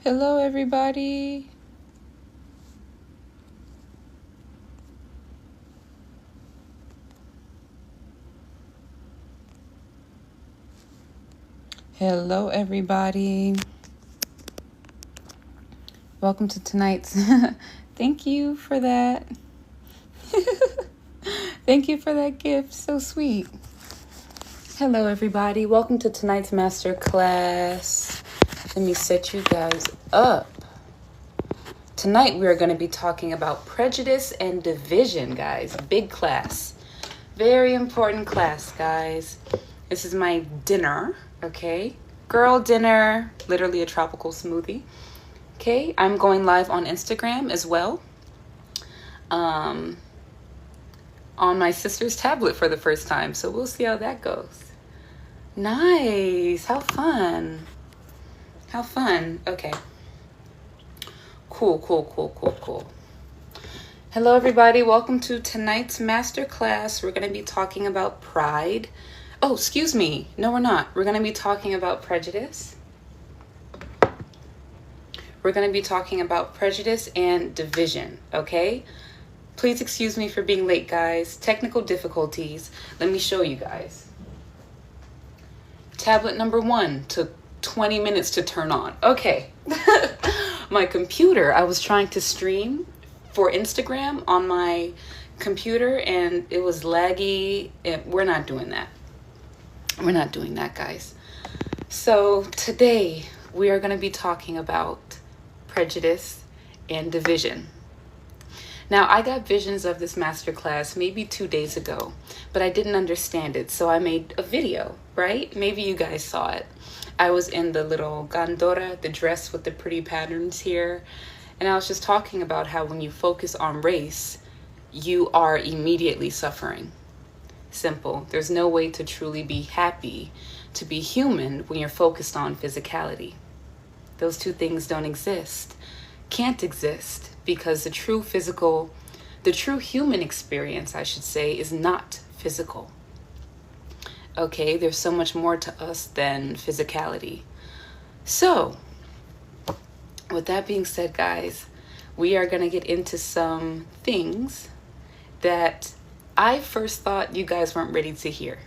Hello, everybody. Hello, everybody. Welcome to tonight's. Thank you for that. Thank you for that gift. So sweet. Hello, everybody. Welcome to tonight's masterclass. Let me set you guys up. Tonight, we are going to be talking about prejudice and division, guys. Big class. Very important class, guys. This is my dinner, okay? Girl dinner, literally a tropical smoothie. Okay, I'm going live on Instagram as well. On my sister's tablet for the first time, so we'll see how that goes. Nice. How fun. How fun. Okay. Cool. Hello, everybody. Welcome to tonight's masterclass. We're going to be talking about pride. Oh, excuse me. No, we're not. We're going to be talking about prejudice. We're going to be talking about prejudice and division, okay? Please excuse me for being late, guys. Technical difficulties. Let me show you guys. Tablet number 1 took 20 minutes to turn on. Okay. My computer, I was trying to stream for Instagram on my computer and it was laggy. We're not doing that. We're not doing that, guys. So today we are going to be talking about prejudice and division. Now, I got visions of this masterclass maybe 2 days ago, but I didn't understand it. So I made a video, right? Maybe you guys saw it. I was in the little gandora, the dress with the pretty patterns here. And I was just talking about how when you focus on race, you are immediately suffering. Simple. There's no way to truly be happy, to be human when you're focused on physicality. Those two things don't exist, can't exist, because the true human experience, I should say, is not physical. Okay, there's so much more to us than physicality. So, with that being said, guys, we are going to get into some things that I first thought you guys weren't ready to hear.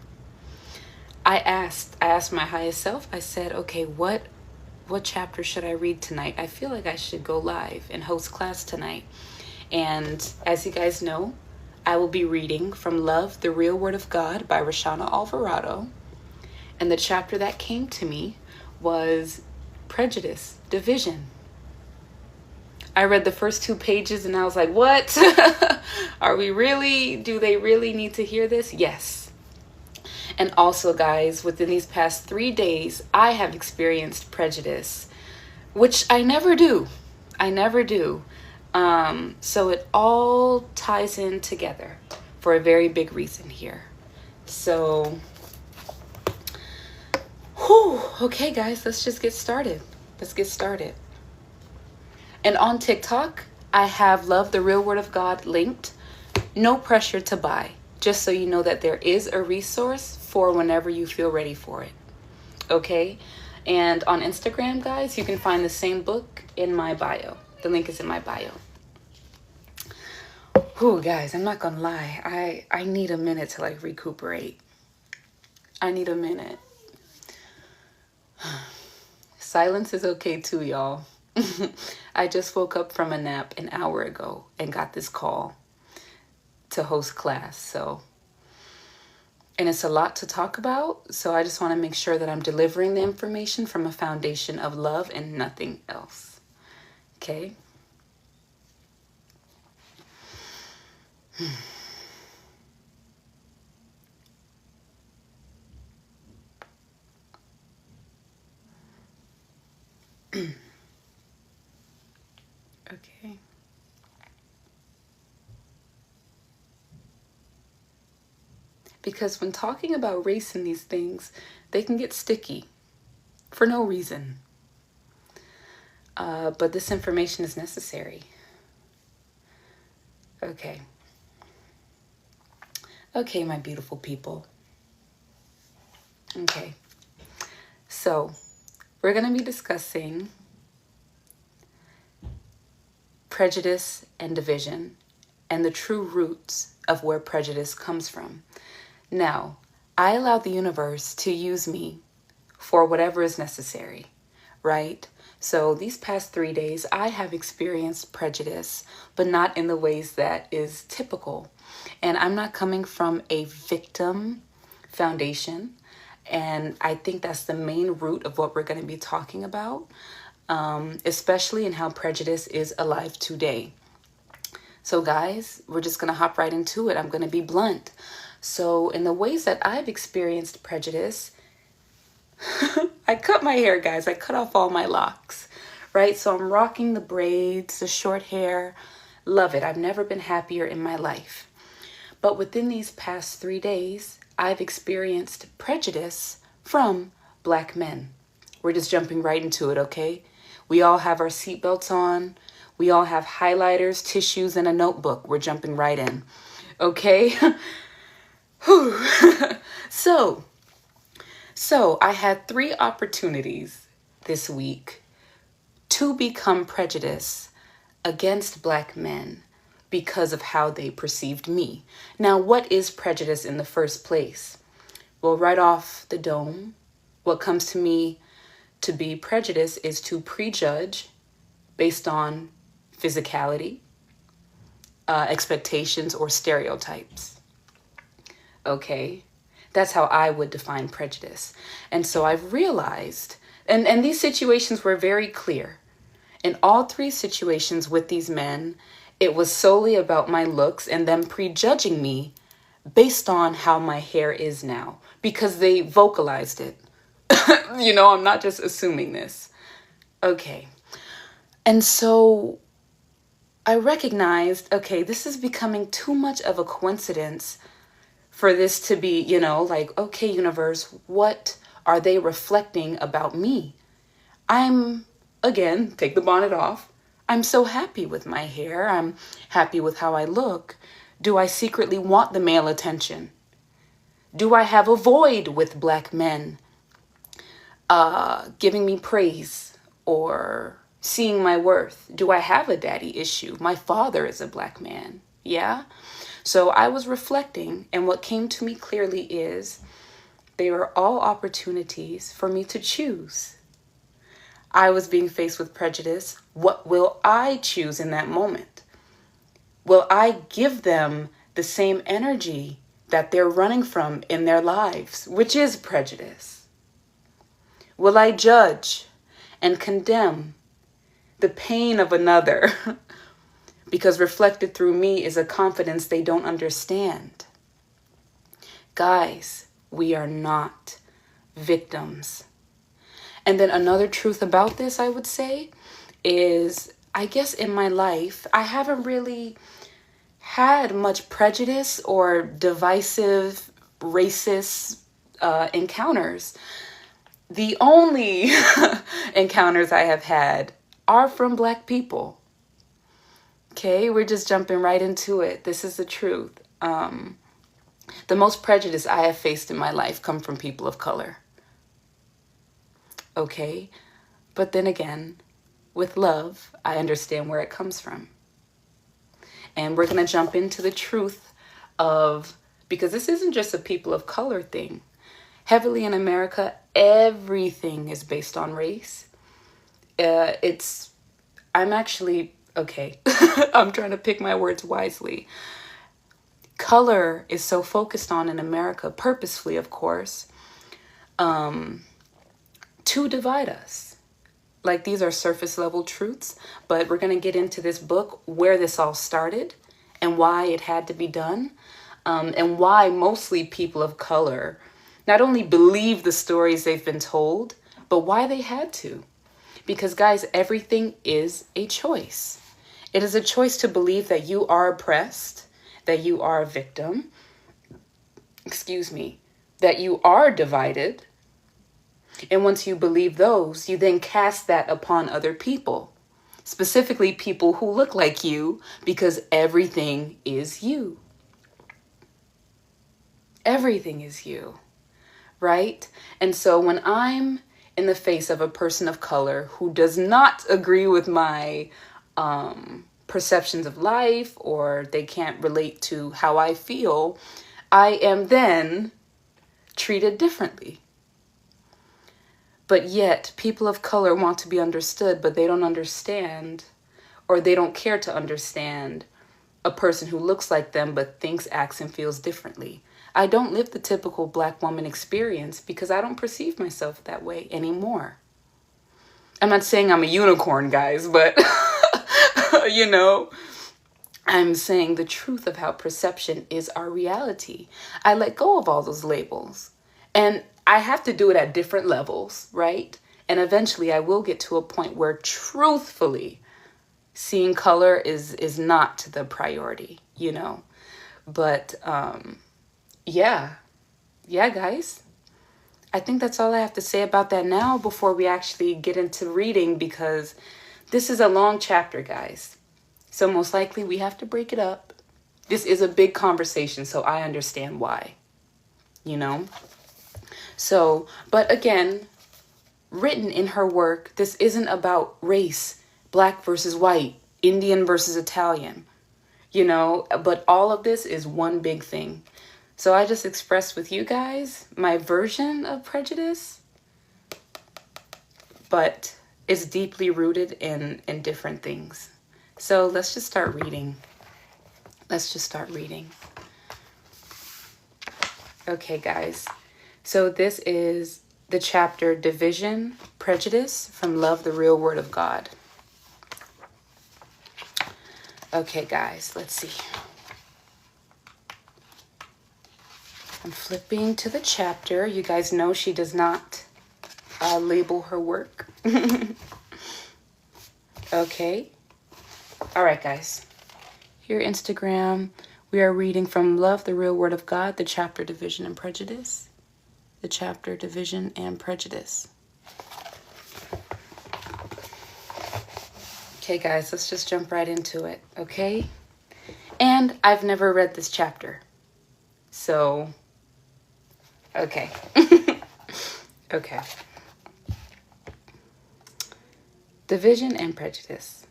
I asked my highest self, I said, okay, what chapter should I read tonight? I feel like I should go live and host class tonight. And as you guys know, I will be reading from Love, the Real Word of God by Roshanna Alvarado. And the chapter that came to me was Prejudice, Division. I read the first 2 pages and I was like, what? Do they really need to hear this? Yes. And also, guys, within these past 3 days, I have experienced prejudice, which I never do. So it all ties in together for a very big reason here. So, okay, guys, let's just get started. And on TikTok, I have Love, the Real Word of God linked. No pressure to buy, just so you know that there is a resource for whenever you feel ready for it. Okay? And on Instagram, guys, you can find the same book in my bio. The link is in my bio. Guys, I'm not gonna lie. I need a minute to recuperate. I need a minute. Silence is okay too, y'all. I just woke up from a nap an hour ago and got this call to host class. And it's a lot to talk about. So I just want to make sure that I'm delivering the information from a foundation of love and nothing else. Okay? Okay. Because when talking about race and these things, they can get sticky for no reason. But this information is necessary. Okay. Okay, my beautiful people. Okay. So, we're going to be discussing prejudice and division and the true roots of where prejudice comes from. Now, I allow the universe to use me for whatever is necessary, right? So these past 3 days, I have experienced prejudice, but not in the ways that is typical. And I'm not coming from a victim foundation. And I think that's the main root of what we're going to be talking about, especially in how prejudice is alive today. So guys, we're just going to hop right into it. I'm going to be blunt. So in the ways that I've experienced prejudice, I cut my hair, guys. I cut off all my locks, right? So I'm rocking the braids, the short hair. Love it. I've never been happier in my life. But within these past 3 days, I've experienced prejudice from Black men. We're just jumping right into it, okay? We all have our seatbelts on. We all have highlighters, tissues, and a notebook. We're jumping right in, okay? So I had 3 opportunities this week to become prejudiced against Black men because of how they perceived me. Now, what is prejudice in the first place? Well, right off the dome, what comes to me to be prejudice is to prejudge based on physicality, expectations, or stereotypes. Okay? That's how I would define prejudice. And so I've realized, and these situations were very clear. In all 3 situations with these men, it was solely about my looks and them prejudging me based on how my hair is now, because they vocalized it. I'm not just assuming this. Okay. And so I recognized, okay, this is becoming too much of a coincidence for this to be, okay, universe, what are they reflecting about me? I'm, again, take the bonnet off. I'm so happy with my hair. I'm happy with how I look. Do I secretly want the male attention? Do I have a void with Black men giving me praise or seeing my worth? Do I have a daddy issue? My father is a Black man. Yeah? So I was reflecting, and what came to me clearly is they were all opportunities for me to choose. I was being faced with prejudice. What will I choose in that moment? Will I give them the same energy that they're running from in their lives, which is prejudice? Will I judge and condemn the pain of another because reflected through me is a confidence they don't understand? Guys, we are not victims. And then another truth about this, I would say, is I guess in my life, I haven't really had much prejudice or divisive, racist encounters. The only encounters I have had are from Black people. Okay, we're just jumping right into it. This is the truth. The most prejudice I have faced in my life come from people of color. Okay, but then again, with love, I understand where it comes from. And we're going to jump into the truth of, because this isn't just a people of color thing. Heavily in America, everything is based on race. I'm actually, okay, I'm trying to pick my words wisely. Color is so focused on in America, purposefully, of course, to divide us. Like, these are surface level truths, but we're going to get into this book where this all started and why it had to be done, and why mostly people of color not only believe the stories they've been told, but why they had to. Because, guys, everything is a choice. It is a choice to believe that you are oppressed, that you are a victim, that you are divided. And once you believe those, you then cast that upon other people. specifically people who look like you, because everything is you. Everything is you, right? And so when I'm in the face of a person of color who does not agree with my perceptions of life, or they can't relate to how I feel, I am then treated differently. But yet people of color want to be understood, but they don't understand, or they don't care to understand, a person who looks like them but thinks, acts, and feels differently. I don't live the typical Black woman experience because I don't perceive myself that way anymore. I'm not saying I'm a unicorn, guys, but you know, I'm saying the truth of how perception is our reality. I let go of all those labels, and I have to do it at different levels, right? And eventually I will get to a point where truthfully seeing color is not the priority, you know. But yeah, guys, I think that's all I have to say about that now before we actually get into reading, because this is a long chapter, guys. So most likely we have to break it up. This is a big conversation, so I understand why, you know. So, but again, written in her work, this isn't about race, Black versus white, Indian versus Italian, you know, but all of this is one big thing. So I just expressed with you guys my version of Prejudice, but it's deeply rooted in different things. So let's just start reading. Okay, guys. So this is the chapter Division, Prejudice, from Love, the Real Word of God. Okay, guys, let's see. I'm flipping to the chapter. You guys know she does not label her work. Okay. All right, guys. Here, Instagram, we are reading from Love, the Real Word of God, the chapter Division and Prejudice. The chapter Division and Prejudice. Okay, guys, let's just jump right into it, okay? And I've never read this chapter. So, okay. Okay. Division and Prejudice.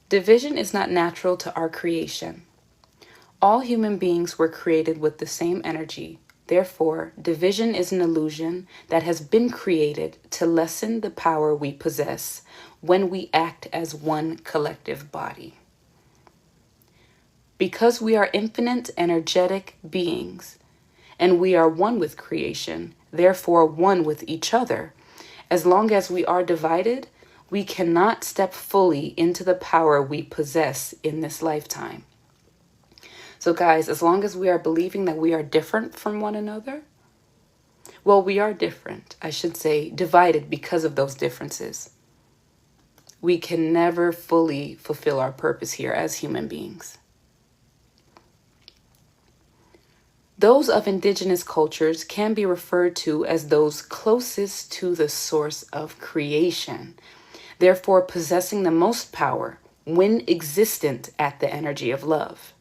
Division is not natural to our creation. All human beings were created with the same energy. Therefore, division is an illusion that has been created to lessen the power we possess when we act as one collective body. Because we are infinite, energetic beings, and we are one with creation, therefore one with each other, as long as we are divided, we cannot step fully into the power we possess in this lifetime. So guys, as long as we are believing that we are different from one another, well, we are different, I should say, divided because of those differences. We can never fully fulfill our purpose here as human beings. Those of indigenous cultures can be referred to as those closest to the source of creation, therefore possessing the most power when existent at the energy of love.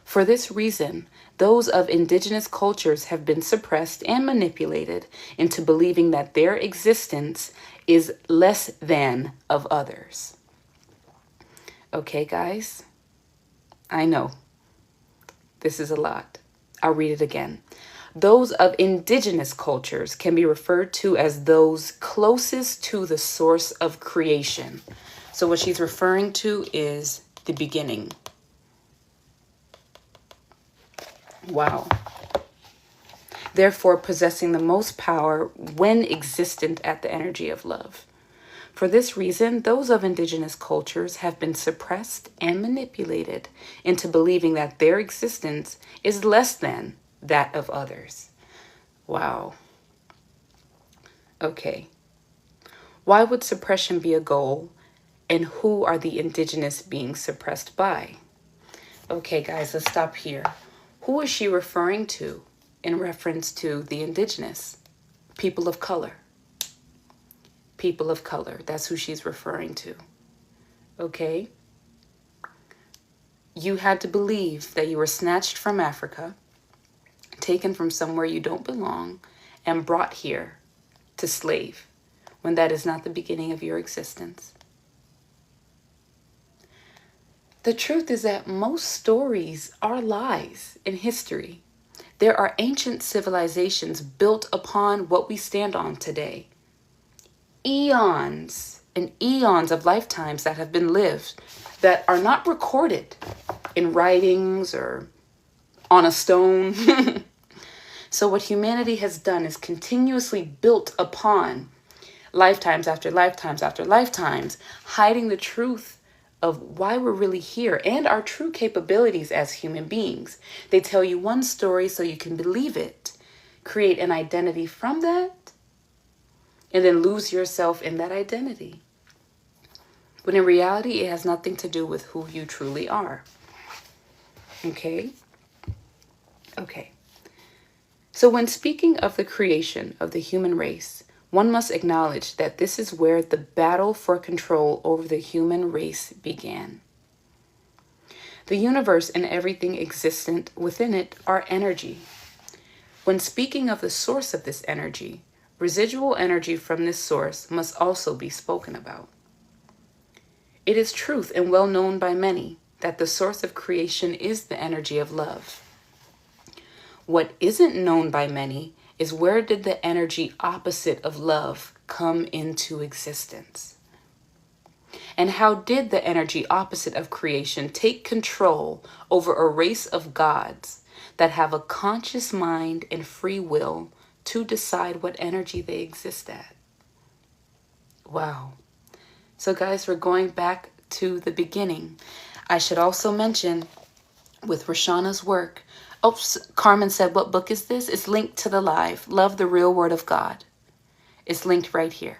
For this reason, those of indigenous cultures have been suppressed and manipulated into believing that their existence is less than of others. Okay, guys? I know. This is a lot. I'll read it again. Those of indigenous cultures can be referred to as those closest to the source of creation. So what she's referring to is the beginning. Wow. Therefore, possessing the most power when existent at the energy of love. For this reason, those of indigenous cultures have been suppressed and manipulated into believing that their existence is less than that of others. Wow. Okay. Why would suppression be a goal, and who are the indigenous being suppressed by? Okay, guys, let's stop here. Who is she referring to in reference to the indigenous? People of color. people of color. That's who she's referring to. Okay? You had to believe that you were snatched from Africa, taken from somewhere you don't belong, and brought here to slave, when that is not the beginning of your existence. The truth is that most stories are lies in history. There are ancient civilizations built upon what we stand on today. Eons and eons of lifetimes that have been lived that are not recorded in writings or on a stone. So what humanity has done is continuously built upon lifetimes after lifetimes after lifetimes, hiding the truth of why we're really here and our true capabilities as human beings. They tell you one story so you can believe it, create an identity from that, and then lose yourself in that identity. When in reality, it has nothing to do with who you truly are. Okay? Okay. So when speaking of the creation of the human race, one must acknowledge that this is where the battle for control over the human race began. The universe and everything existent within it are energy. When speaking of the source of this energy, residual energy from this source must also be spoken about. It is truth and well known by many that the source of creation is the energy of love. What isn't known by many is where did the energy opposite of love come into existence? And how did the energy opposite of creation take control over a race of gods that have a conscious mind and free will to decide what energy they exist at? Wow. So guys, we're going back to the beginning. I should also mention with Roshanna's work, Carmen said, what book is this? It's linked to the live, Love the Real Word of God. It's linked right here.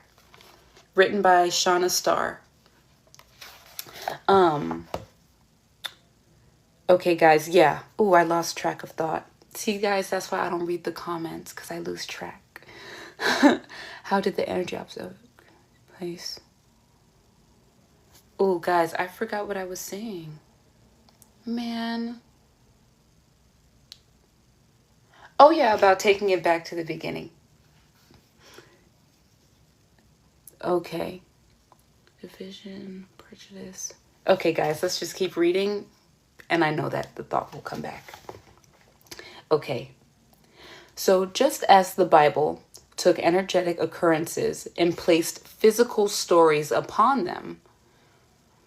Written by Shanna Star. Okay, guys, yeah. Oh, I lost track of thought. See, guys, that's why I don't read the comments, because I lose track. How did the energy observe place? Oh, guys, I forgot what I was saying. Man. Oh, yeah, about taking it back to the beginning. Okay. Division, prejudice. Okay, guys, let's just keep reading. And I know that the thought will come back. Okay. So just as the Bible took energetic occurrences and placed physical stories upon them,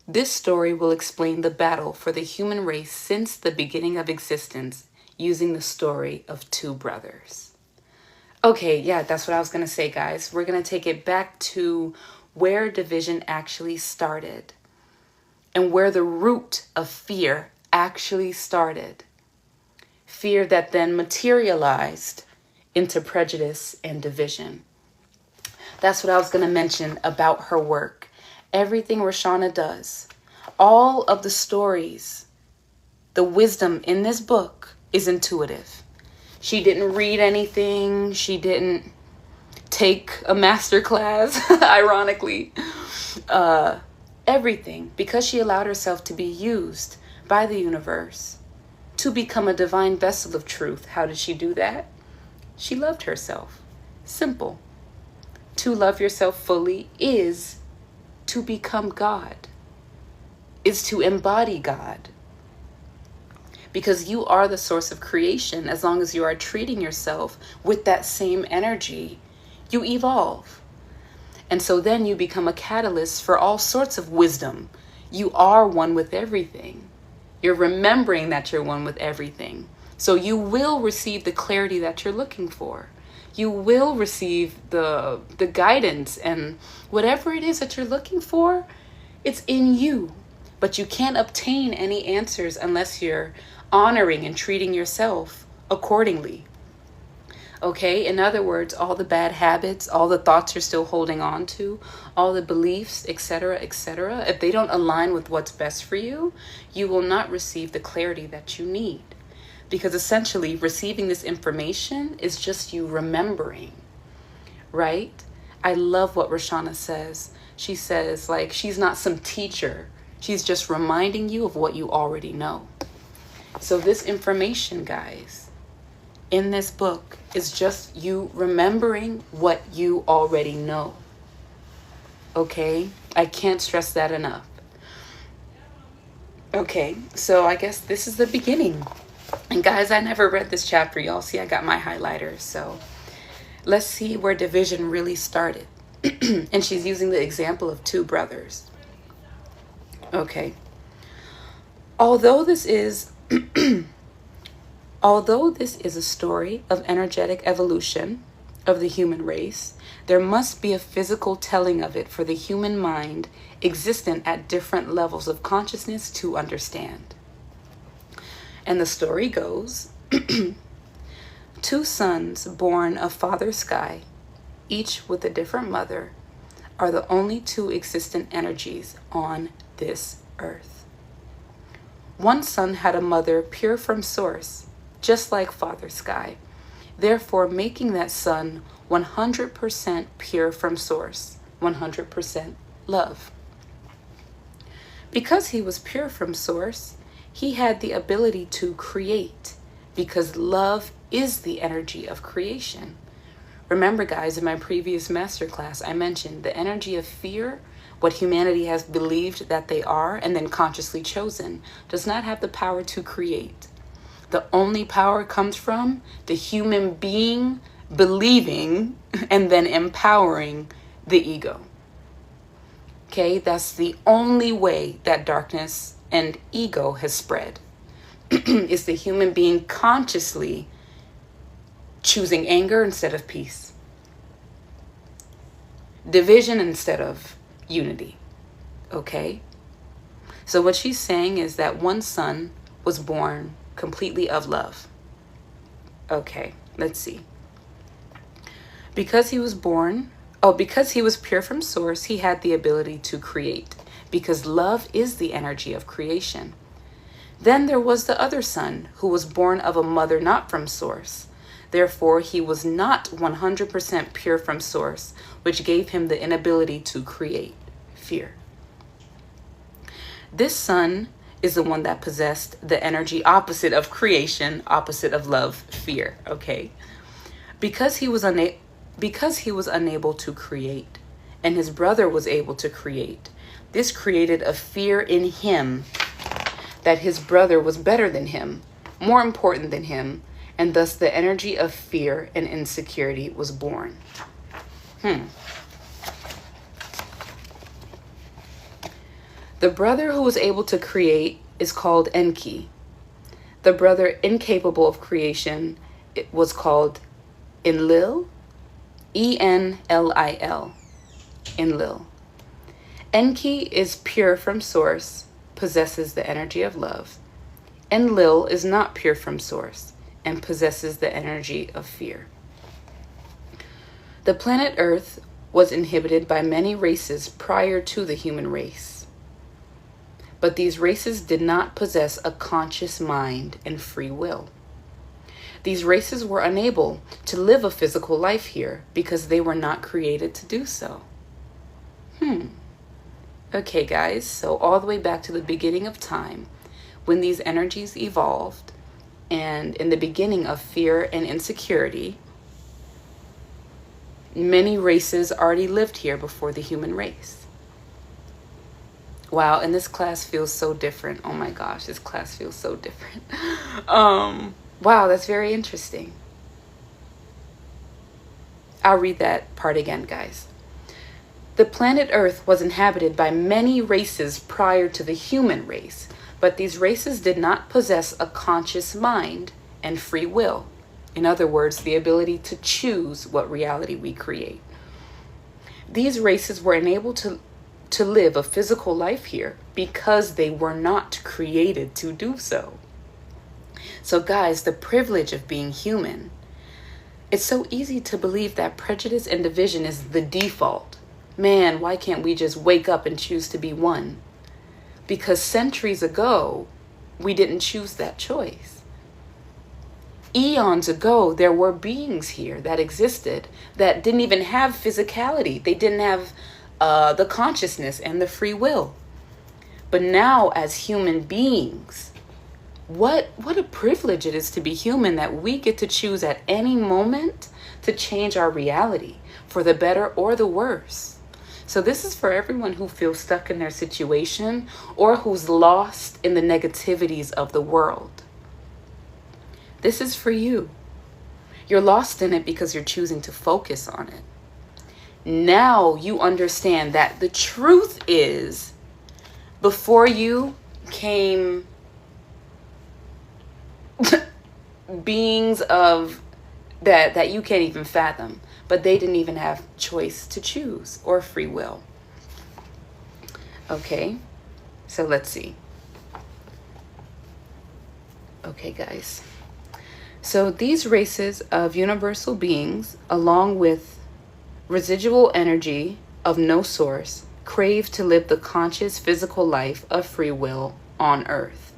this story will explain the battle for the human race since the beginning of existence using the story of two brothers. Okay, yeah, that's what I was going to say, guys. We're going to take it back to where division actually started and where the root of fear actually started. Fear that then materialized into prejudice and division. That's what I was going to mention about her work. Everything Roshanna does, all of the stories, the wisdom in this book is intuitive. She didn't read anything. She didn't take a masterclass, ironically. Everything, because she allowed herself to be used by the universe to become a divine vessel of truth. How did she do that? She loved herself. Simple. To love yourself fully is to become God, is to embody God. Because you are the source of creation. As long as you are treating yourself with that same energy, you evolve. And so then you become a catalyst for all sorts of wisdom. You are one with everything. You're remembering that you're one with everything. So you will receive the clarity that you're looking for. You will receive the guidance and whatever it is that you're looking for, it's in you. But you can't obtain any answers unless you're honoring and treating yourself accordingly. Okay, in other words, all the bad habits, all the thoughts you're still holding on to, all the beliefs, etc., if they don't align with what's best for you, you will not receive the clarity that you need. Because essentially, receiving this information is just you remembering, right? I love what Roshanna says. She says, like, she's not some teacher. She's just reminding you of what you already know. So this information, guys, in this book is just you remembering what you already know. Okay? I can't stress that enough. Okay, so I guess this is the beginning. And guys, I never read this chapter. Y'all see I got my highlighters. So let's see where division really started. And she's using the example of two brothers. Okay. Although this is a story of energetic evolution of the human race, there must be a physical telling of it for the human mind existent at different levels of consciousness to understand. And the story goes, two sons born of Father Sky, each with a different mother, are the only two existent energies on this earth. One son had a mother pure from source, just like Father Sky, therefore making that son 100% pure from source, 100% love. Because he was pure from source, he had the ability to create, because love is the energy of creation. Remember, guys, in my previous masterclass, I mentioned the energy of fear, what humanity has believed that they are and then consciously chosen, does not have the power to create. The only power comes from the human being believing and then empowering the ego. Okay, that's the only way that darkness and ego has spread. Is the human being consciously choosing anger instead of peace, division instead of unity. Okay, so what she's saying is that one son was born completely of love. Okay, let's see. Because he was pure from source, he had the ability to create, because love is the energy of creation. Then there was the other son, who was born of a mother not from source. Therefore, he was not 100% pure from source, which gave him the inability to create, fear. This son is the one that possessed the energy opposite of creation, opposite of love, fear, okay? Because he was unable to create, and his brother was able to create, this created a fear in him that his brother was better than him, more important than him, and thus the energy of fear and insecurity was born. The brother who was able to create is called Enki. The brother incapable of creation was called Enlil, Enlil, Enlil. Enki is pure from source, possesses the energy of love. Enlil is not pure from source and possesses the energy of fear. The planet Earth was inhabited by many races prior to the human race. But these races did not possess a conscious mind and free will. These races were unable to live a physical life here because they were not created to do so. Okay, guys, so all the way back to the beginning of time, when these energies evolved, and in the beginning of fear and insecurity, many races already lived here before the human race. Wow, and this class feels so different. Oh my gosh, this class feels so different. Wow, that's very interesting. I'll read that part again, guys. The planet Earth was inhabited by many races prior to the human race, but these races did not possess a conscious mind and free will. In other words, the ability to choose what reality we create. These races were enabled to live a physical life here because they were not created to do so. So guys, the privilege of being human. It's so easy to believe that prejudice and division is the default. Man, why can't we just wake up and choose to be one? Because centuries ago, we didn't choose that choice. eons ago, there were beings here that existed that didn't even have physicality. They didn't have the consciousness and the free will. But now, as human beings, what a privilege it is to be human, that we get to choose at any moment to change our reality for the better or the worse. So this is for everyone who feels stuck in their situation or who's lost in the negativities of the world. This is for you. You're lost in it because you're choosing to focus on it. Now you understand that the truth is, before you came beings of that you can't even fathom, but they didn't even have choice to choose or free will. Okay, so let's see. Okay, guys. So these races of universal beings, along with residual energy of no source, crave to live the conscious physical life of free will on Earth.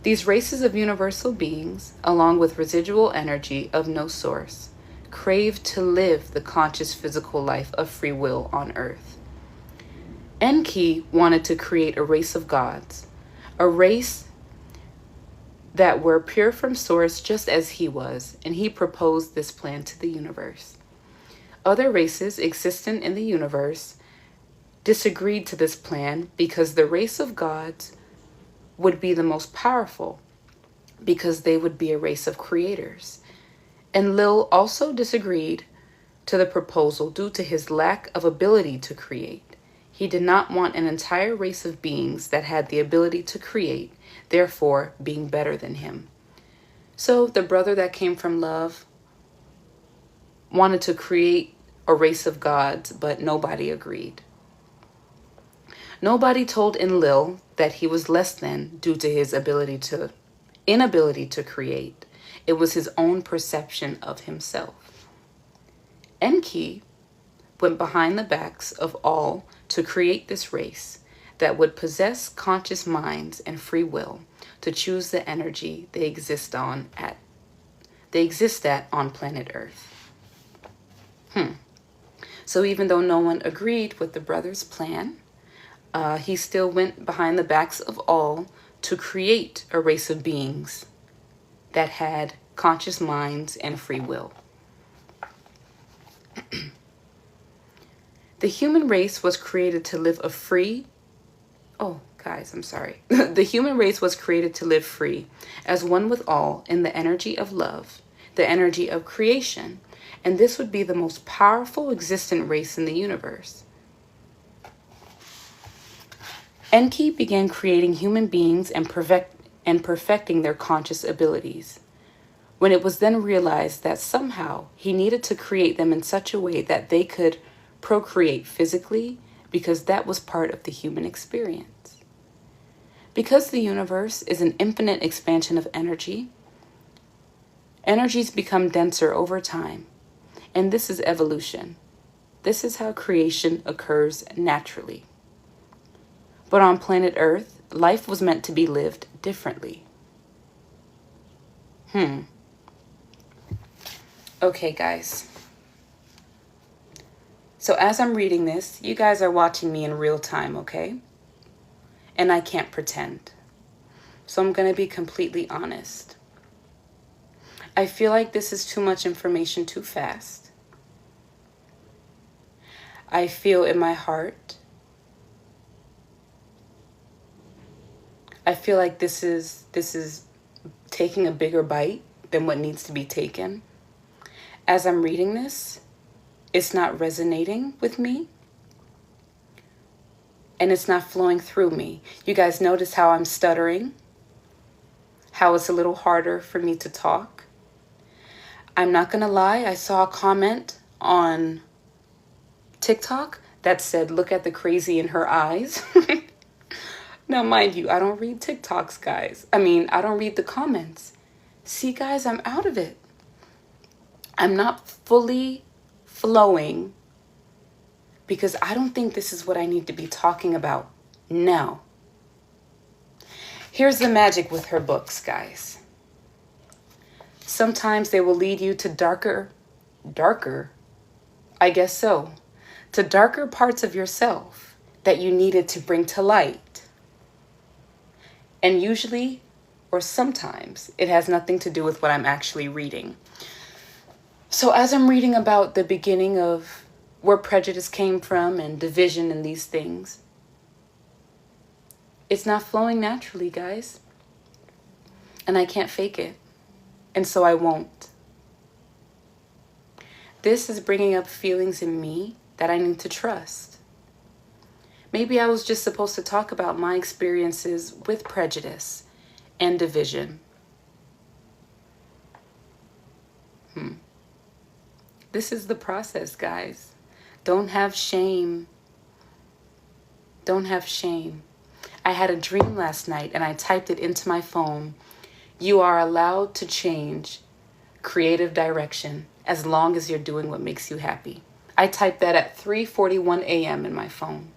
These races of universal beings, along with residual energy of no source, crave to live the conscious physical life of free will on Earth. Enki wanted to create a race of gods, a race that were pure from source just as he was, and he proposed this plan to the universe. Other races existent in the universe disagreed to this plan because the race of gods would be the most powerful, because they would be a race of creators. And Lil also disagreed to the proposal due to his lack of ability to create. He did not want an entire race of beings that had the ability to create, therefore being better than him. So the brother that came from love wanted to create a race of gods, but nobody agreed. Nobody told Enlil that he was less than due to his inability to create. It was his own perception of himself. Enki went behind the backs of all to create this race that would possess conscious minds and free will to choose the energy they exist at on planet Earth. So even though no one agreed with the brother's plan, he still went behind the backs of all to create a race of beings that had conscious minds and free will. The human race was created to live The human race was created to live free, as one with all, in the energy of love, the energy of creation, and this would be the most powerful existent race in the universe. Enki began creating human beings and perfecting their conscious abilities. When it was then realized that somehow he needed to create them in such a way that they could procreate physically, because that was part of the human experience. Because the universe is an infinite expansion of energy, energies become denser over time, and this is evolution. This is how creation occurs naturally. But on planet Earth, life was meant to be lived differently. Okay, guys. So as I'm reading this, you guys are watching me in real time, okay? And I can't pretend. So I'm going to be completely honest. I feel like this is too much information too fast. I feel in my heart, I feel like this is taking a bigger bite than what needs to be taken. As I'm reading this, it's not resonating with me, and it's not flowing through me. You guys notice how I'm stuttering? How it's a little harder for me to talk? I'm not gonna lie, I saw a comment on TikTok that said, "Look at the crazy in her eyes." Now, mind you, I don't read TikToks, guys. I don't read the comments. See, guys, I'm out of it. I'm not fully flowing because I don't think this is what I need to be talking about now. Here's the magic with her books, guys. Sometimes they will lead you to darker, I guess so, to darker parts of yourself that you needed to bring to light. And usually, or sometimes, it has nothing to do with what I'm actually reading. So as I'm reading about the beginning of where prejudice came from and division and these things, it's not flowing naturally, guys. And I can't fake it. And so I won't. This is bringing up feelings in me that I need to trust. Maybe I was just supposed to talk about my experiences with prejudice and division. This is the process, guys. Don't have shame. Don't have shame. I had a dream last night and I typed it into my phone. You are allowed to change creative direction as long as you're doing what makes you happy. I typed that at 3:41 a.m. in my phone.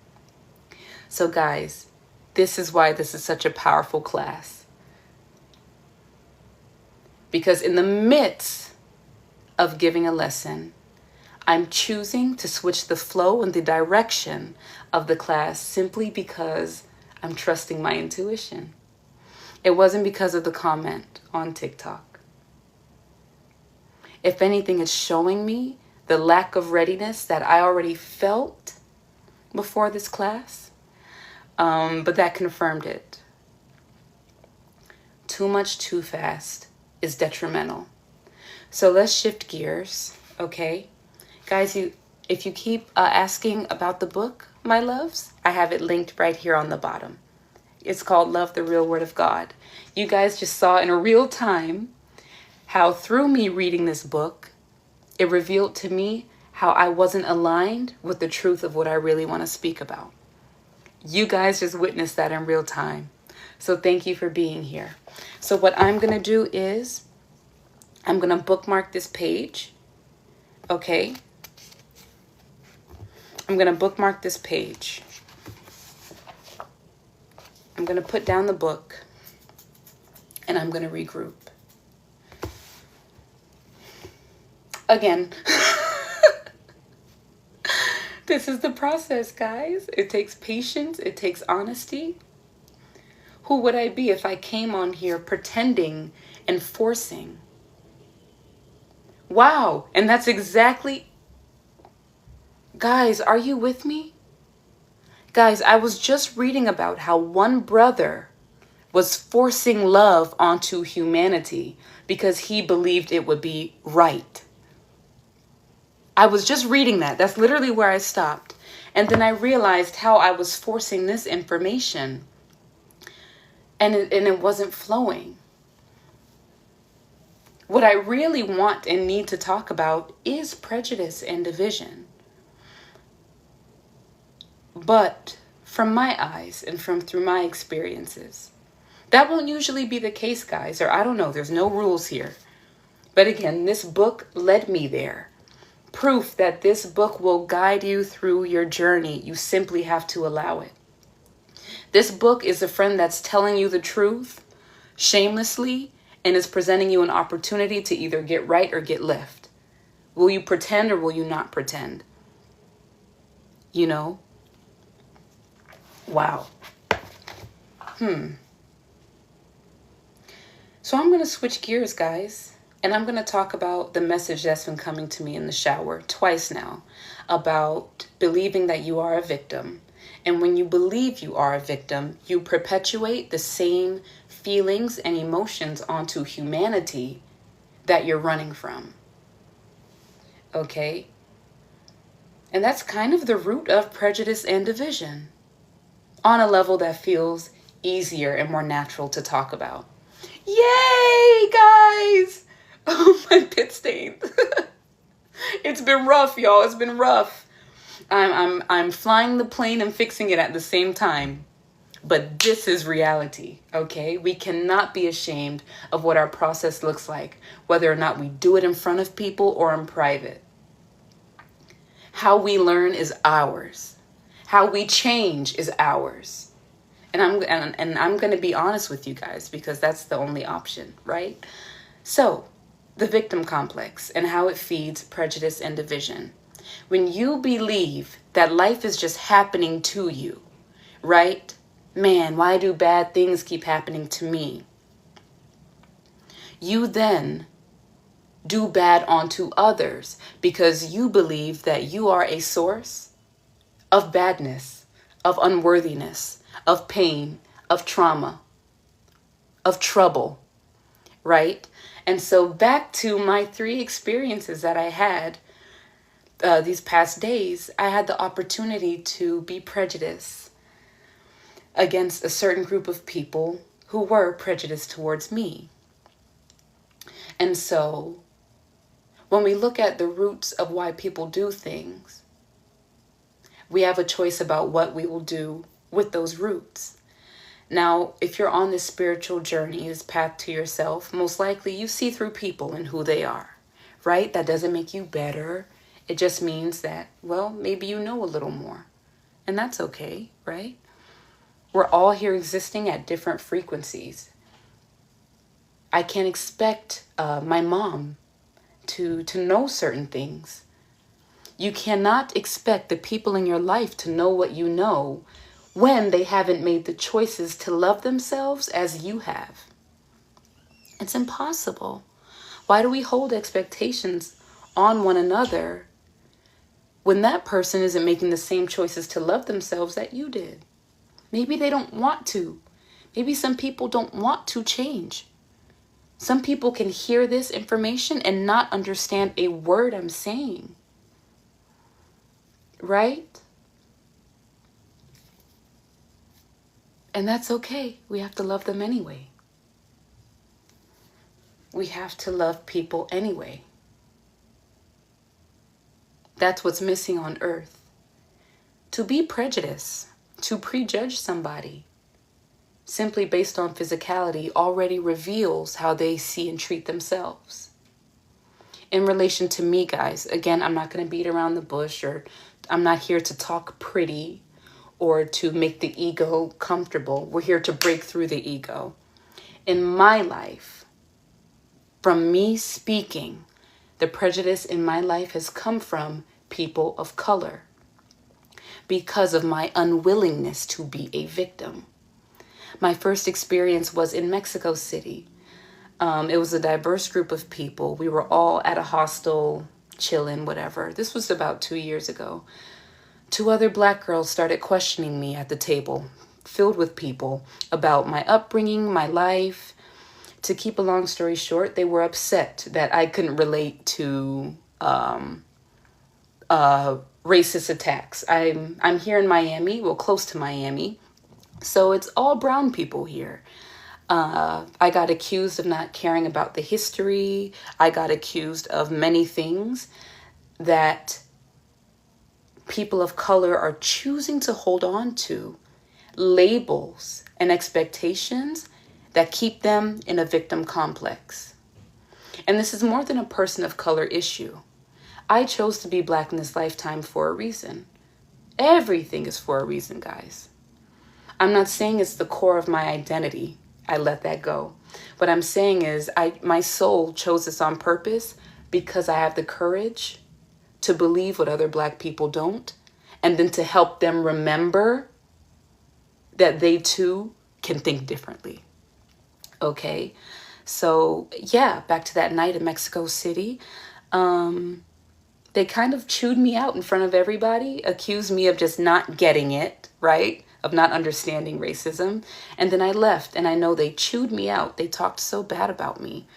So guys, this is why this is such a powerful class. Because in the midst of giving a lesson, I'm choosing to switch the flow and the direction of the class simply because I'm trusting my intuition. It wasn't because of the comment on TikTok. If anything, it's showing me the lack of readiness that I already felt before this class. But that confirmed it. Too much too fast is detrimental. So let's shift gears, okay? Guys, if you keep asking about the book, my loves, I have it linked right here on the bottom. It's called Love the Real Word of God. You guys just saw in real time how through me reading this book, it revealed to me how I wasn't aligned with the truth of what I really want to speak about. You guys just witnessed that in real time. So thank you for being here. So what I'm going to do is I'm going to bookmark this page. Okay? I'm going to bookmark this page. I'm going to put down the book and I'm going to regroup. Again, this is the process, guys. It takes patience. It takes honesty. Who would I be if I came on here pretending and forcing? Wow. And that's exactly... Guys, are you with me? Guys, I was just reading about how one brother was forcing love onto humanity because he believed it would be right. I was just reading that. That's literally where I stopped. And then I realized how I was forcing this information and it wasn't flowing. What I really want and need to talk about is prejudice and division. But from my eyes and through my experiences, that won't usually be the case, guys, or I don't know, there's no rules here. But again, this book led me there. Proof that this book will guide you through your journey. You simply have to allow it. This book is a friend that's telling you the truth shamelessly and is presenting you an opportunity to either get right or get left. Will you pretend or will you not pretend? You know? Wow. So I'm going to switch gears, guys. And I'm going to talk about the message that's been coming to me in the shower twice now about believing that you are a victim. And when you believe you are a victim, you perpetuate the same feelings and emotions onto humanity that you're running from. Okay? And that's kind of the root of prejudice and division on a level that feels easier and more natural to talk about. Yay, guys! Oh, my pit stain. It's been rough, y'all. It's been rough. I'm flying the plane and fixing it at the same time. But this is reality, okay? We cannot be ashamed of what our process looks like, whether or not we do it in front of people or in private. How we learn is ours. How we change is ours. And I'm going to be honest with you guys because that's the only option, right? So, the victim complex and how it feeds prejudice and division. When you believe that life is just happening to you, right? Man, why do bad things keep happening to me? You then do bad onto others because you believe that you are a source of badness, of unworthiness, of pain, of trauma, of trouble, right? And so back to my 3 experiences that I had these past days, I had the opportunity to be prejudiced against a certain group of people who were prejudiced towards me. And so when we look at the roots of why people do things, we have a choice about what we will do with those roots. Now, if you're on this spiritual journey, this path to yourself, most likely you see through people and who they are, right? That doesn't make you better. It just means that, well, maybe you know a little more. And that's okay, right? We're all here existing at different frequencies. I can't expect my mom to know certain things. You cannot expect the people in your life to know what you know when they haven't made the choices to love themselves as you have. It's impossible. Why do we hold expectations on one another when that person isn't making the same choices to love themselves that you did? Maybe they don't want to. Maybe some people don't want to change. Some people can hear this information and not understand a word I'm saying. Right? And that's okay. We have to love them anyway. We have to love people anyway. That's what's missing on earth. To be prejudiced, to prejudge somebody, simply based on physicality, already reveals how they see and treat themselves. In relation to me, guys, again, I'm not going to beat around the bush, or I'm not here to talk pretty or to make the ego comfortable. We're here to break through the ego. In my life, from me speaking, the prejudice in my life has come from people of color because of my unwillingness to be a victim. My first experience was in Mexico City. It was a diverse group of people. We were all at a hostel, chilling, whatever. This was about 2 years ago. 2 other black girls started questioning me at the table, filled with people, about my upbringing, my life. To keep a long story short, they were upset that I couldn't relate to racist attacks. I'm here in Miami, well, close to Miami. So it's all brown people here. I got accused of not caring about the history. I got accused of many things that people of color are choosing to hold on to. Labels and expectations that keep them in a victim complex. And this is more than a person of color issue. I chose to be black in this lifetime for a reason. Everything is for a reason, guys. I'm not saying it's the core of my identity. I let that go. What I'm saying is my soul chose this on purpose because I have the courage to believe what other black people don't, and then to help them remember that they too can think differently. Okay? So yeah, back to that night in Mexico City. They kind of chewed me out in front of everybody, accused me of just not getting it, right? Of not understanding racism. And then I left, and I know they chewed me out. They talked so bad about me.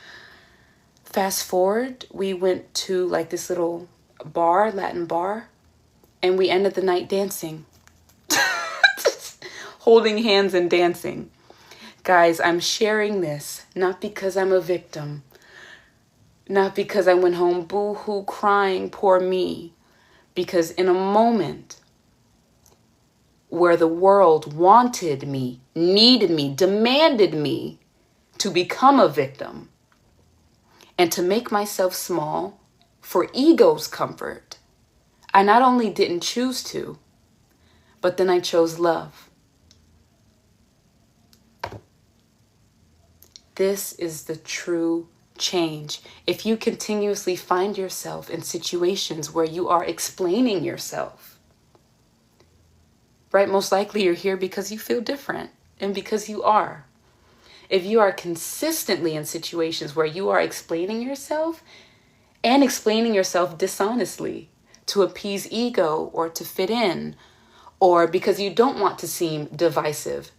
Fast forward, we went to like this little bar, Latin bar, and we ended the night dancing. Holding hands and dancing. Guys, I'm sharing this not because I'm a victim, not because I went home boo-hoo crying, poor me, because in a moment where the world wanted me, needed me, demanded me to become a victim and to make myself small for ego's comfort, I not only didn't choose to, but then I chose love. This is the true change if you continuously find yourself in situations where you are explaining yourself. Right? Most likely you're here because you feel different and because you are. If you are consistently in situations where you are explaining yourself and explaining yourself dishonestly to appease ego or to fit in, or because you don't want to seem divisive,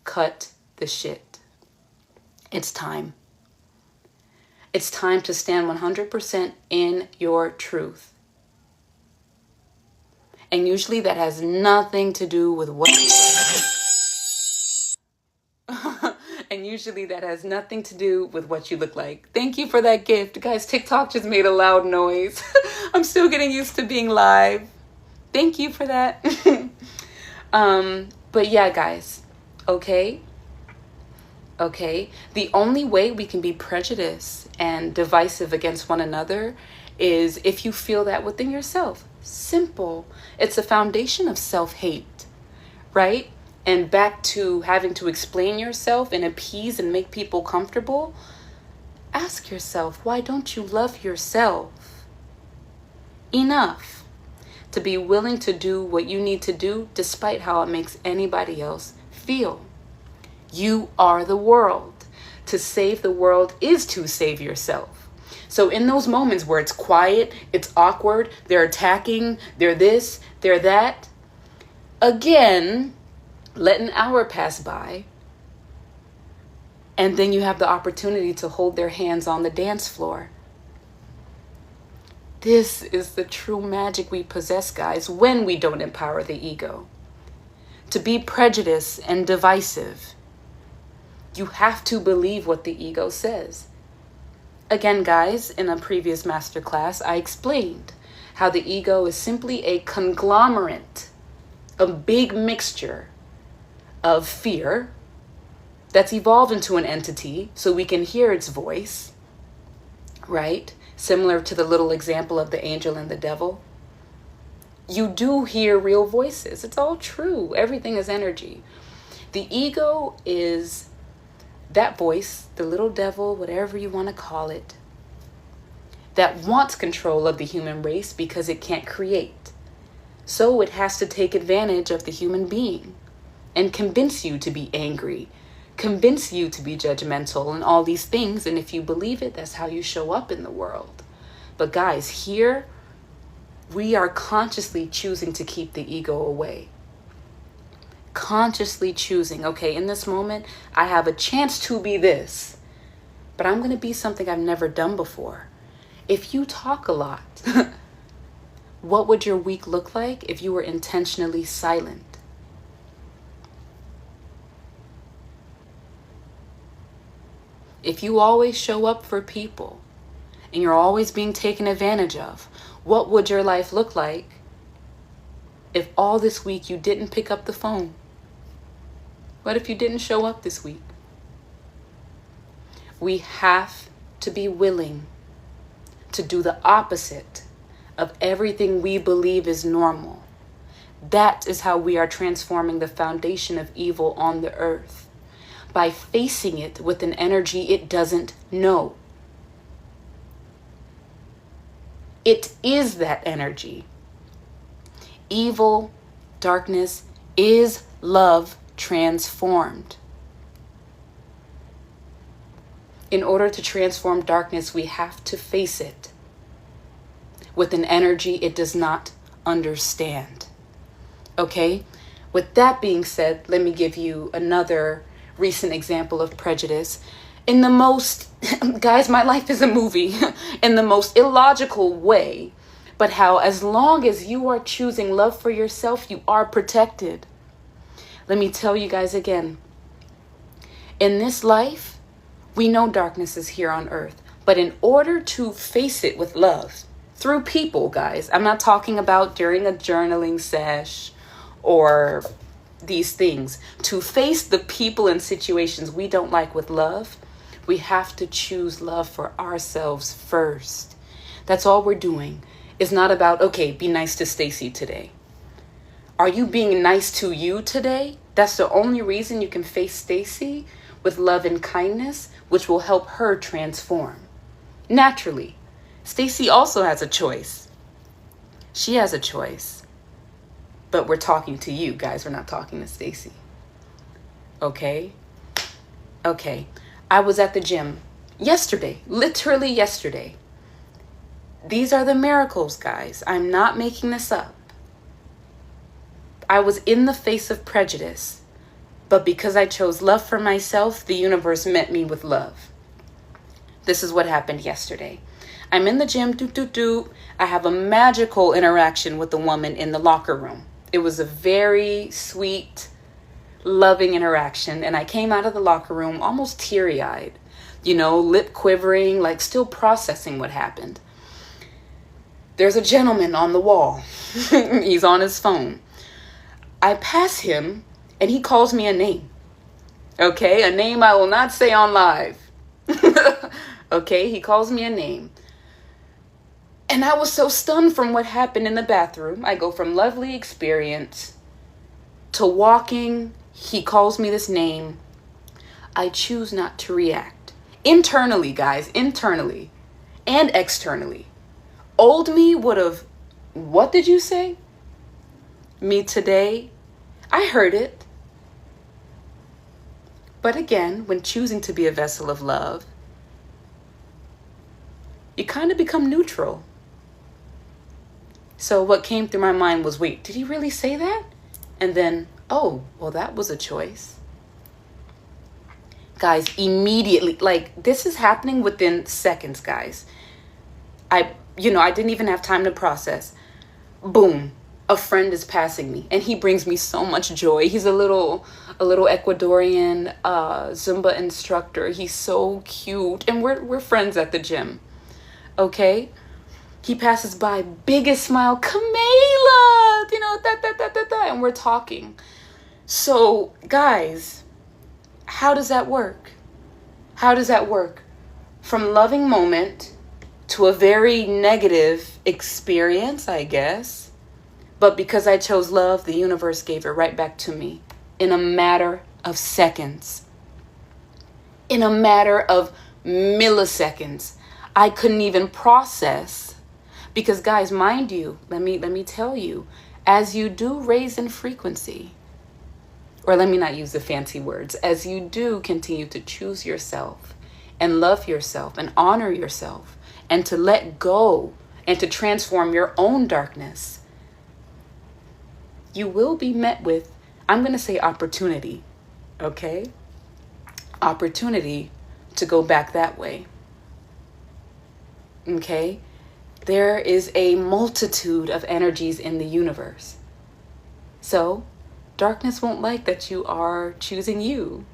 cut the shit. It's time. It's time to stand 100% in your truth. And usually that has nothing to do with what you and usually that has nothing to do with what you look like. Thank you for that gift. Guys, TikTok just made a loud noise. I'm still getting used to being live. Thank you for that. But yeah, guys, okay? The only way we can be prejudiced and divisive against one another is if you feel that within yourself. Simple. It's a foundation of self-hate, right? And back to having to explain yourself and appease and make people comfortable. Ask yourself, why don't you love yourself enough to be willing to do what you need to do despite how it makes anybody else feel? You are the world. To save the world is to save yourself. So in those moments where it's quiet, it's awkward, they're attacking, they're this, they're that, again, let an hour pass by, and then you have the opportunity to hold their hands on the dance floor. This is the true magic we possess, guys, when we don't empower the ego. To be prejudiced and divisive, you have to believe what the ego says. Again, guys, in a previous masterclass, I explained how the ego is simply a conglomerate, a big mixture of fear that's evolved into an entity so we can hear its voice, right? Similar to the little example of the angel and the devil. You do hear real voices. It's all true. Everything is energy. The ego is that voice, the little devil, whatever you want to call it, that wants control of the human race because it can't create. So it has to take advantage of the human being and convince you to be angry, convince you to be judgmental and all these things. And if you believe it, that's how you show up in the world. But guys, here we are consciously choosing to keep the ego away. Consciously choosing, okay, in this moment, I have a chance to be this, but I'm going to be something I've never done before. If you talk a lot, what would your week look like if you were intentionally silent? If you always show up for people and you're always being taken advantage of, what would your life look like if all this week you didn't pick up the phone? What if you didn't show up this week? We have to be willing to do the opposite of everything we believe is normal. That is how we are transforming the foundation of evil on the earth, by facing it with an energy it doesn't know. It is that energy. Evil, darkness is love transformed. In order to transform darkness, we have to face it with an energy it does not understand. Okay? With that being said, let me give you another recent example of prejudice. In the most, guys, my life is a movie, in the most illogical way, but how as long as you are choosing love for yourself, you are protected. Let me tell you guys again, in this life, we know darkness is here on earth, but in order to face it with love, through people, guys, I'm not talking about during a journaling sesh or these things. To face the people and situations we don't like with love, we have to choose love for ourselves first. That's all we're doing. It's not about, okay, be nice to Stacy today. Are you being nice to you today? That's the only reason you can face Stacy with love and kindness, which will help her transform. Naturally. Stacy also has a choice. She has a choice. But we're talking to you guys. We're not talking to Stacy. Okay? Okay. I was at the gym yesterday. Literally yesterday. These are the miracles, guys. I'm not making this up. I was in the face of prejudice. But because I chose love for myself, the universe met me with love. This is what happened yesterday. I'm in the gym, I have a magical interaction with the woman in the locker room. It was a very sweet, loving interaction. And I came out of the locker room almost teary-eyed, lip quivering, like still processing what happened. There's a gentleman on the wall. He's on his phone. I pass him and he calls me a name. Okay, a name I will not say on live. Okay, he calls me a name. And I was so stunned from what happened in the bathroom. I go from lovely experience to walking. He calls me this name. I choose not to react. Internally, guys, internally and externally. Old me would have, what did you say? Me today, I heard it. But again, when choosing to be a vessel of love, you kind of become neutral. So what came through my mind was, wait, did he really say that? And then, oh, well, that was a choice. Guys, immediately, like this is happening within seconds, guys. I didn't even have time to process. Boom, a friend is passing me and he brings me so much joy. He's a little Ecuadorian Zumba instructor. He's so cute and we're friends at the gym. Okay? He passes by, biggest smile, Camila, and we're talking. So, guys, how does that work? How does that work? From loving moment to a very negative experience, I guess. But because I chose love, the universe gave it right back to me in a matter of seconds. In a matter of milliseconds. I couldn't even process. Because guys, mind you, let me tell you, as you do raise in frequency, or let me not use the fancy words, as you do continue to choose yourself and love yourself and honor yourself and to let go and to transform your own darkness, you will be met with, I'm going to say opportunity, okay? Opportunity to go back that way, okay? There is a multitude of energies in the universe. So, darkness won't like that you are choosing you.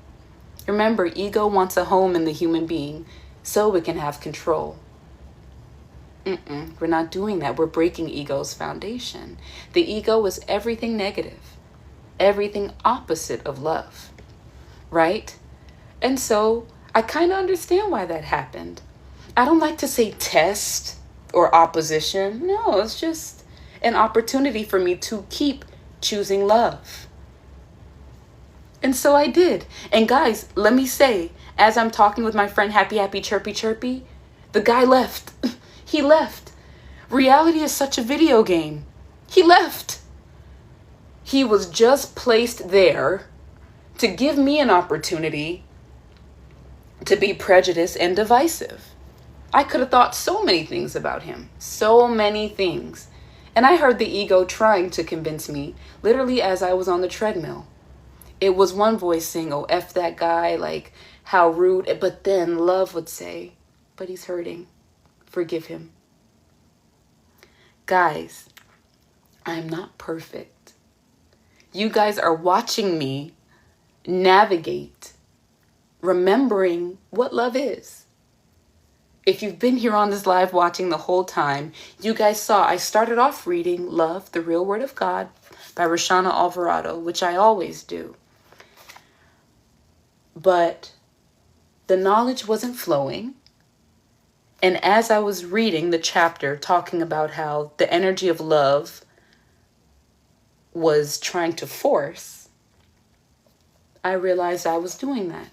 Remember, ego wants a home in the human being so it can have control. We're not doing that. We're breaking ego's foundation. The ego is everything negative, everything opposite of love, right? And so I kind of understand why that happened. I don't like to say test or opposition. No, it's just an opportunity for me to keep choosing love. And so I did. And guys, let me say, as I'm talking with my friend Happy, Chirpy, the guy left. He left. Reality is such a video game. He left. He was just placed there to give me an opportunity to be prejudiced and divisive. I could have thought so many things about him. So many things. And I heard the ego trying to convince me, literally as I was on the treadmill. It was one voice saying, oh, F that guy, like, how rude. But then love would say, but he's hurting. Forgive him. Guys, I'm not perfect. You guys are watching me navigate, remembering what love is. If you've been here on this live watching the whole time, you guys saw I started off reading Love, the Real Word of God by Roshanna Alvarado, which I always do. But the knowledge wasn't flowing. And as I was reading the chapter talking about how the energy of love was trying to force, I realized I was doing that.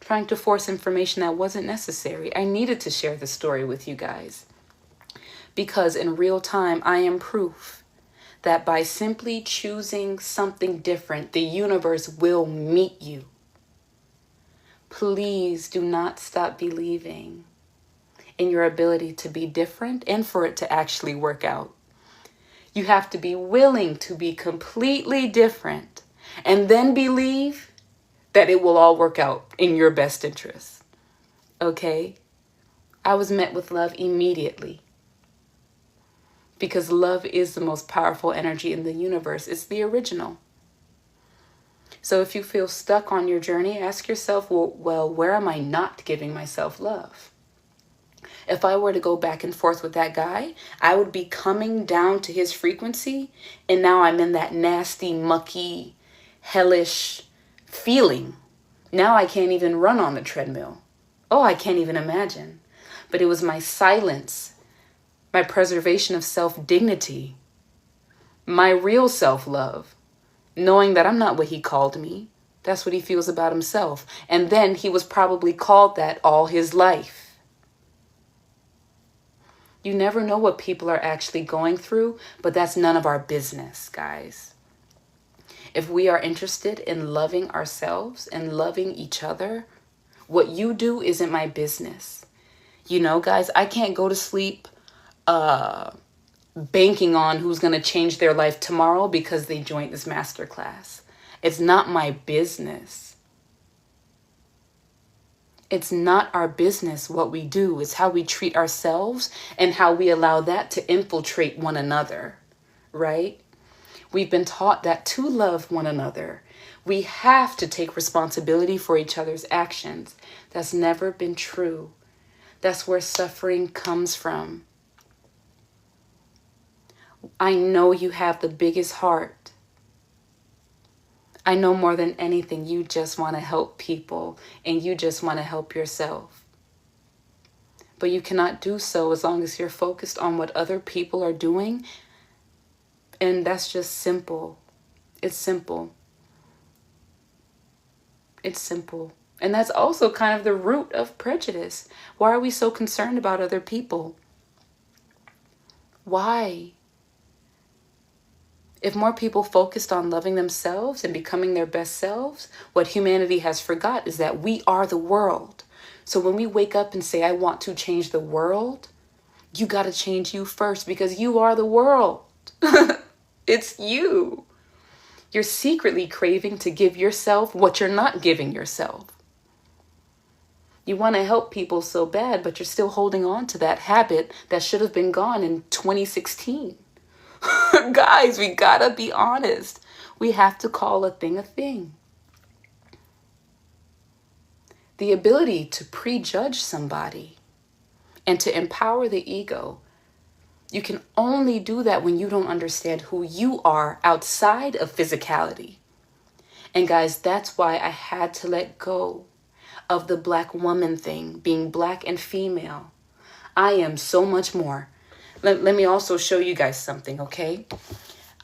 trying to force information that wasn't necessary. I needed to share this story with you guys because in real time, I am proof that by simply choosing something different, the universe will meet you. Please do not stop believing in your ability to be different and for it to actually work out. You have to be willing to be completely different and then believe that it will all work out in your best interest. Okay? I was met with love immediately because love is the most powerful energy in the universe. It's the original. So if you feel stuck on your journey, ask yourself, well, where am I not giving myself love? If I were to go back and forth with that guy, I would be coming down to his frequency, and now I'm in that nasty, mucky, hellish feeling. Now I can't even run on the treadmill. Oh, I can't even imagine. But it was my silence, my preservation of self-dignity, my real self-love, knowing that I'm not what he called me. That's what he feels about himself. And then he was probably called that all his life. You never know what people are actually going through, but that's none of our business, guys. If we are interested in loving ourselves and loving each other, what you do isn't my business. You know, guys, I can't go to sleep banking on who's going to change their life tomorrow because they joined this masterclass. It's not my business. It's not our business what we do. It's how we treat ourselves and how we allow that to infiltrate one another, right? We've been taught that to love one another, we have to take responsibility for each other's actions. That's never been true. That's where suffering comes from. I know you have the biggest heart. I know more than anything, you just want to help people and you just want to help yourself. But you cannot do so as long as you're focused on what other people are doing. And that's just simple. It's simple. It's simple. And that's also kind of the root of prejudice. Why are we so concerned about other people? Why? If more people focused on loving themselves and becoming their best selves, what humanity has forgot is that we are the world. So when we wake up and say, I want to change the world, you got to change you first because you are the world. It's you. You're secretly craving to give yourself what you're not giving yourself. You want to help people so bad, but you're still holding on to that habit that should have been gone in 2016. Guys, we gotta be honest. We have to call a thing a thing. The ability to prejudge somebody and to empower the ego, you can only do that when you don't understand who you are outside of physicality. And guys, that's why I had to let go of the black woman thing, being black and female. I am so much more. Let me also show you guys something, okay?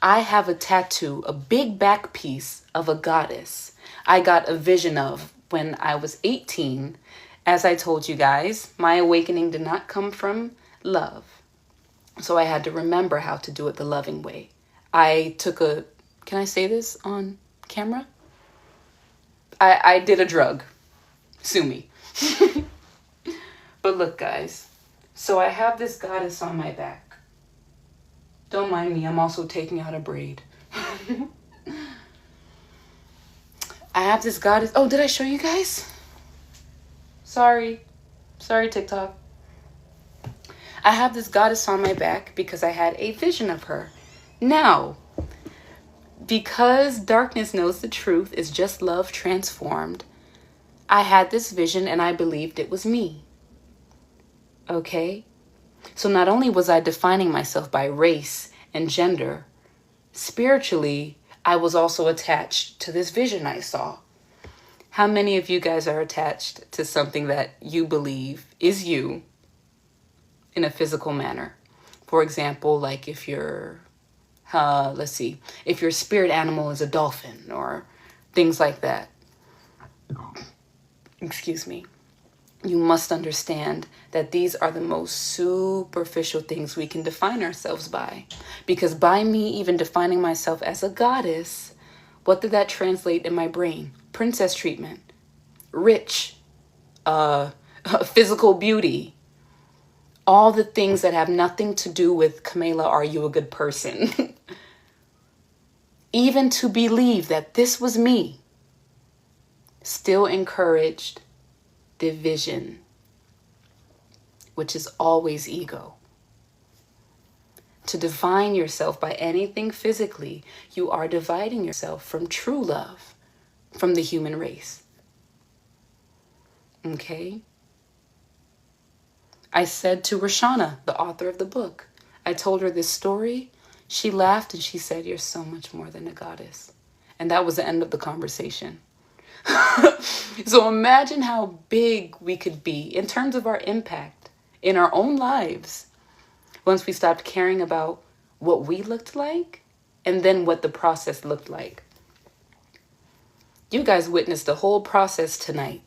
I have a tattoo, a big back piece of a goddess I got a vision of when I was 18. As I told you guys, my awakening did not come from love. So I had to remember how to do it the loving way. I took a, can I say this on camera? I did a drug. Sue me. But look, guys. So I have this goddess on my back. Don't mind me, I'm also taking out a braid. I have this goddess. Oh, did I show you guys? Sorry, TikTok. I have this goddess on my back because I had a vision of her. Now, because darkness knows the truth is just love transformed, I had this vision and I believed it was me. Okay? So not only was I defining myself by race and gender, spiritually, I was also attached to this vision I saw. How many of you guys are attached to something that you believe is you in a physical manner? For example, like if your, if your spirit animal is a dolphin or things like that. excuse me, you must understand that these are the most superficial things we can define ourselves by. Because by me even defining myself as a goddess, what did that translate in my brain? Princess treatment, rich, physical beauty, all the things that have nothing to do with, Kamela, are you a good person? Even to believe that this was me still encouraged division, which is always ego. To define yourself by anything physically, you are dividing yourself from true love, from the human race. Okay? I said to Roshanna, the author of the book, I told her this story. She laughed and she said, "You're so much more than a goddess." And that was the end of the conversation. So imagine how big we could be in terms of our impact in our own lives once we stopped caring about what we looked like and then what the process looked like. You guys witnessed the whole process tonight.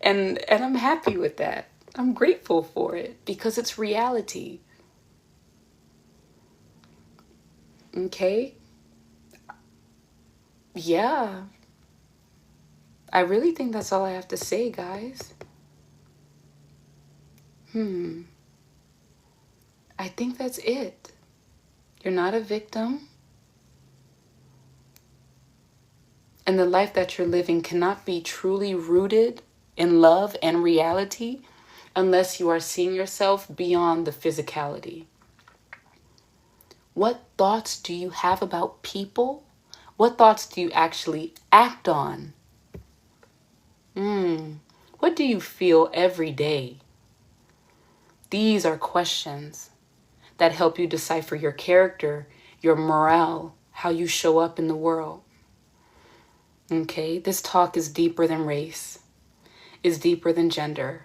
And I'm happy with that. I'm grateful for it because it's reality. Okay? Yeah. I really think that's all I have to say, guys. I think that's it. You're not a victim. And the life that you're living cannot be truly rooted in love and reality unless you are seeing yourself beyond the physicality. What thoughts do you have about people? What thoughts do you actually act on? What do you feel every day? These are questions that help you decipher your character, your morale, how you show up in the world. Okay, this talk is deeper than race, is deeper than gender.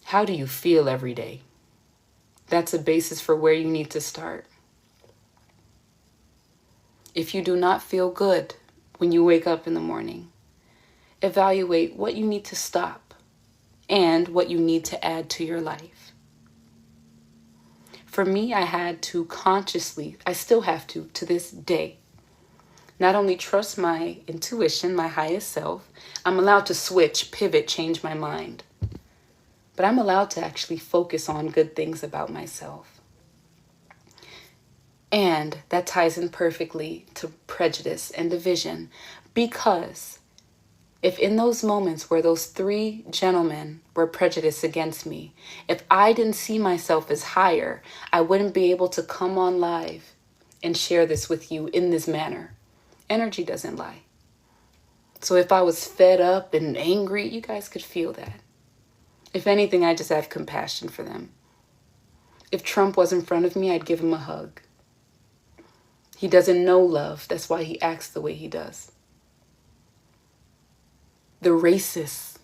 How do you feel every day? That's a basis for where you need to start. If you do not feel good when you wake up in the morning, evaluate what you need to stop and what you need to add to your life. For me, I had to consciously, I still have to this day, not only trust my intuition, my highest self, I'm allowed to switch, pivot, change my mind. But I'm allowed to actually focus on good things about myself. And that ties in perfectly to prejudice and division, because if in those moments where those three gentlemen were prejudiced against me, if I didn't see myself as higher, I wouldn't be able to come on live and share this with you in this manner. Energy doesn't lie. So if I was fed up and angry, you guys could feel that. If anything, I just have compassion for them. If Trump was in front of me, I'd give him a hug. He doesn't know love. That's why he acts the way he does. The racists,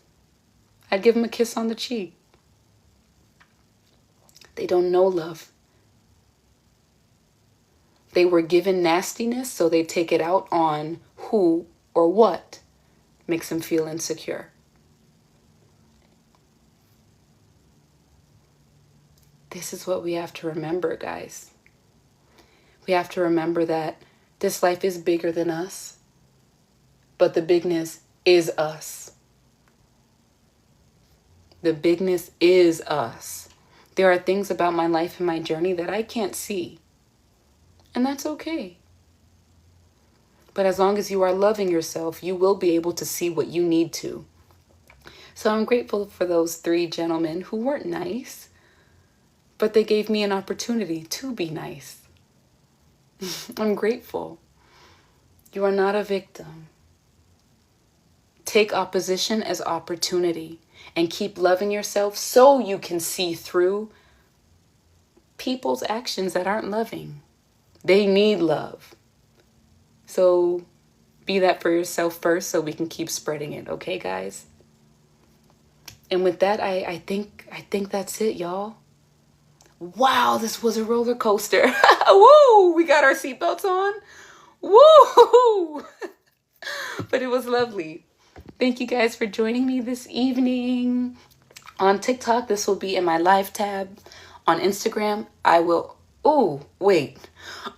I'd give him a kiss on the cheek. They don't know love. They were given nastiness, so they take it out on who or what makes them feel insecure. This is what we have to remember, guys. We have to remember that this life is bigger than us, but the bigness is us. The bigness is us. There are things about my life and my journey that I can't see, and that's okay. But as long as you are loving yourself, you will be able to see what you need to. So I'm grateful for those three gentlemen who weren't nice, but they gave me an opportunity to be nice. I'm grateful. You are not a victim. Take opposition as opportunity and keep loving yourself so you can see through people's actions that aren't loving. They need love. So be that for yourself first so we can keep spreading it. Okay, guys? And with that, I think that's it, y'all. Wow, this was a roller coaster. Woo! We got our seatbelts on. Woo! But it was lovely. Thank you guys for joining me this evening. On TikTok, this will be in my live tab. On Instagram, I will... Oh, wait.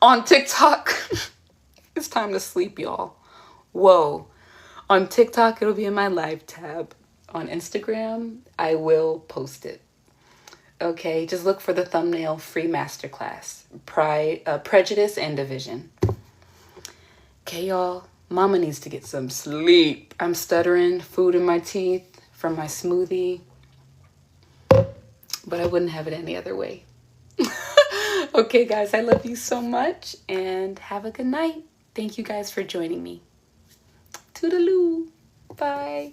On TikTok, it's time to sleep, y'all. Whoa. On TikTok, it'll be in my live tab. On Instagram, I will post it. Okay, just look for the thumbnail free masterclass. Prejudice and Division. Okay, y'all. Mama needs to get some sleep. I'm stuttering, food in my teeth from my smoothie. But I wouldn't have it any other way. Okay, guys, I love you so much and have a good night. Thank you guys for joining me. Toodaloo. Bye.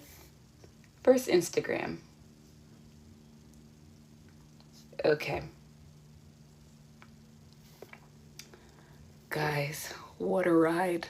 First Instagram. Okay. Guys, what a ride.